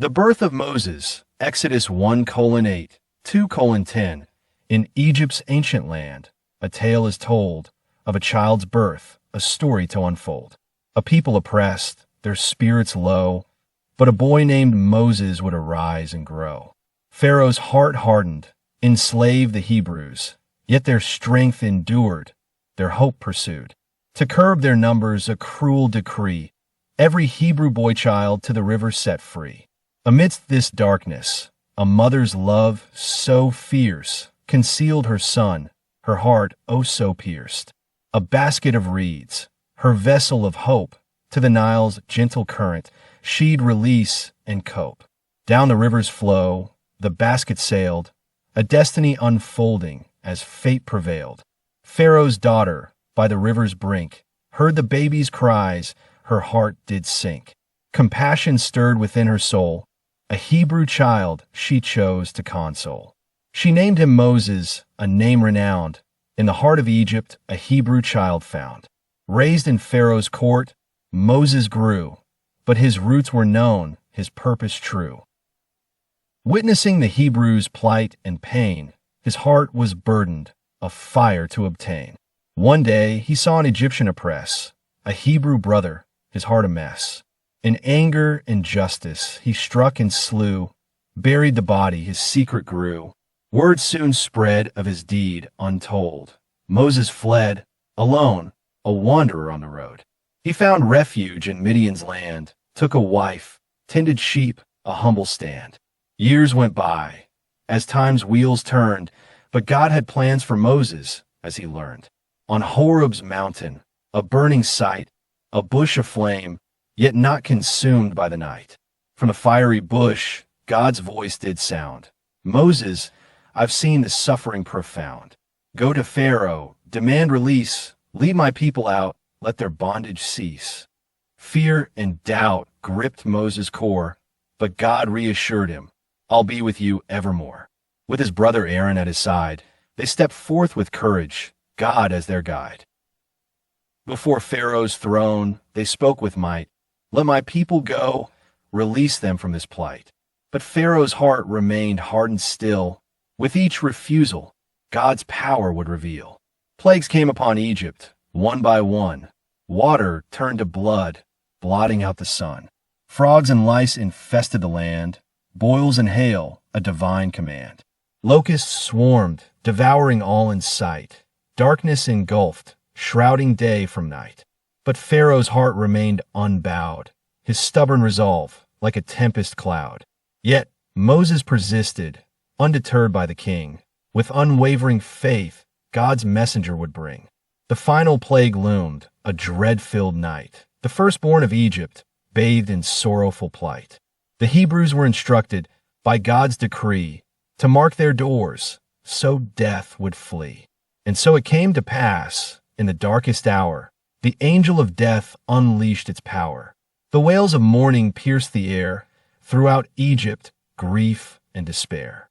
The birth of Moses, Exodus 1:8, 2:10. In Egypt's ancient land, a tale is told of a child's birth, a story to unfold. A people oppressed, their spirits low, but a boy named Moses would arise and grow. Pharaoh's heart hardened, enslaved the Hebrews, yet their strength endured, their hope pursued. To curb their numbers, a cruel decree, every Hebrew boy child to the river set free. Amidst this darkness, a mother's love so fierce concealed her son, her heart oh so pierced. A basket of reeds, her vessel of hope, to the Nile's gentle current she'd release and cope. Down the river's flow, the basket sailed, a destiny unfolding as fate prevailed. Pharaoh's daughter, by the river's brink, heard the baby's cries, her heart did sink. Compassion stirred within her soul, a Hebrew child she chose to console. She named him Moses, a name renowned, in the heart of Egypt a Hebrew child found. Raised in Pharaoh's court, Moses grew, but his roots were known, his purpose true. Witnessing the Hebrews' plight and pain, his heart was burdened, a fire to obtain. One day he saw an Egyptian oppress, a Hebrew brother, his heart a mess. In anger and justice he struck and slew, buried the body, his secret grew. Word soon spread of his deed untold. Moses fled, alone, a wanderer on the road. He found refuge in Midian's land, took a wife, tended sheep, a humble stand. Years went by, as time's wheels turned, but God had plans for Moses, as he learned. On Horeb's mountain, a burning sight, a bush aflame, yet not consumed by the night. From the fiery bush, God's voice did sound. Moses, I've seen the suffering profound. Go to Pharaoh, demand release, lead my people out, let their bondage cease. Fear and doubt gripped Moses' core, but God reassured him, I'll be with you evermore. With his brother Aaron at his side, they stepped forth with courage, God as their guide. Before Pharaoh's throne, they spoke with might, let my people go, release them from this plight. But Pharaoh's heart remained hardened still. With each refusal, God's power would reveal. Plagues came upon Egypt, one by one. Water turned to blood, blotting out the sun. Frogs and lice infested the land, boils and hail, a divine command. Locusts swarmed, devouring all in sight. Darkness engulfed, shrouding day from night. But Pharaoh's heart remained unbowed, his stubborn resolve like a tempest cloud. Yet Moses persisted, undeterred by the king. With unwavering faith, God's messenger would bring. The final plague loomed, a dread-filled night. The firstborn of Egypt, bathed in sorrowful plight. The Hebrews were instructed, by God's decree, to mark their doors, so death would flee. And so it came to pass, in the darkest hour, the angel of death unleashed its power. The wails of mourning pierced the air, throughout Egypt, grief and despair.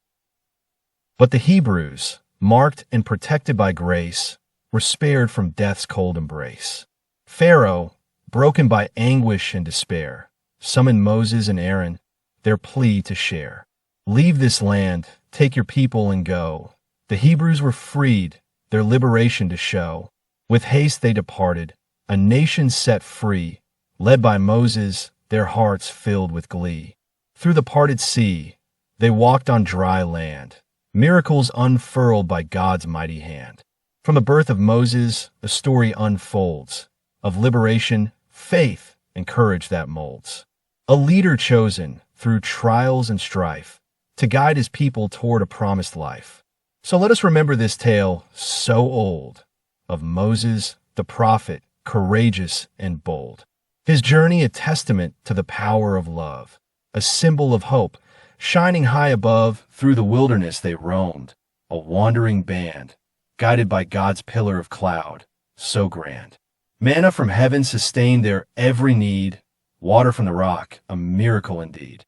But the Hebrews, marked and protected by grace, were spared from death's cold embrace. Pharaoh, broken by anguish and despair, summoned Moses and Aaron, their plea to share. Leave this land, take your people and go. The Hebrews were freed, their liberation to show. With haste they departed, a nation set free, led by Moses, their hearts filled with glee. Through the parted sea, they walked on dry land, miracles unfurled by God's mighty hand. From the birth of Moses, a story unfolds, of liberation, faith, and courage that molds. A leader chosen, through trials and strife, to guide his people toward a promised life. So let us remember this tale so old, of Moses, the prophet, courageous and bold. His journey a testament to the power of love, a symbol of hope, shining high above. Through the wilderness they roamed, a wandering band, guided by God's pillar of cloud, so grand. Manna from heaven sustained their every need, water from the rock, a miracle indeed.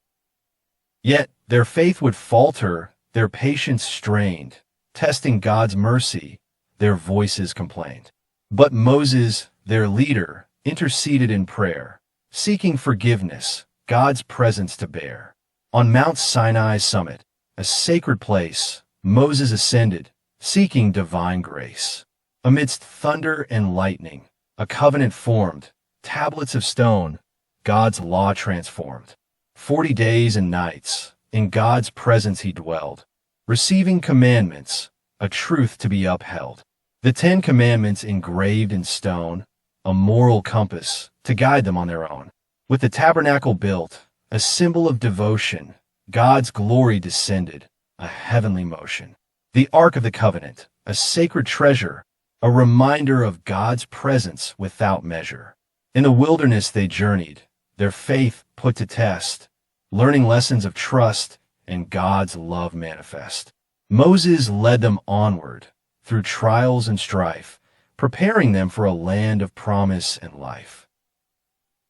Yet their faith would falter, their patience strained, testing God's mercy, their voices complained. But Moses, their leader, interceded in prayer, seeking forgiveness, God's presence to bear. On Mount Sinai's summit, a sacred place, Moses ascended, seeking divine grace. Amidst thunder and lightning, a covenant formed, tablets of stone, God's law transformed. 40 days and nights, in God's presence he dwelled, receiving commandments, a truth to be upheld. The 10 Commandments engraved in stone, a moral compass to guide them on their own. With the tabernacle built, a symbol of devotion, God's glory descended, a heavenly motion. The Ark of the Covenant, a sacred treasure, a reminder of God's presence without measure. In the wilderness they journeyed, their faith put to test, learning lessons of trust and God's love manifest. Moses led them onward through trials and strife, preparing them for a land of promise and life.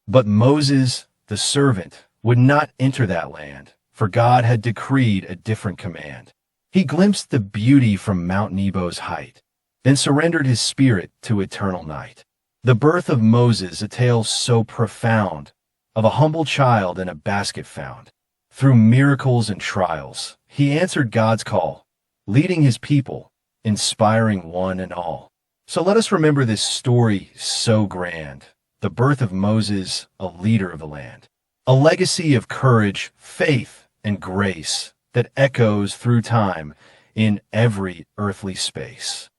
But Moses, the servant, would not enter that land, for God had decreed a different command. He glimpsed the beauty from Mount Nebo's height, then surrendered his spirit to eternal night. The birth of Moses, a tale so profound, of a humble child in a basket found. Through miracles and trials, he answered God's call, leading his people, inspiring one and all. So let us remember this story so grand, the birth of Moses, a leader of the land. A legacy of courage, faith, and grace that echoes through time in every earthly space.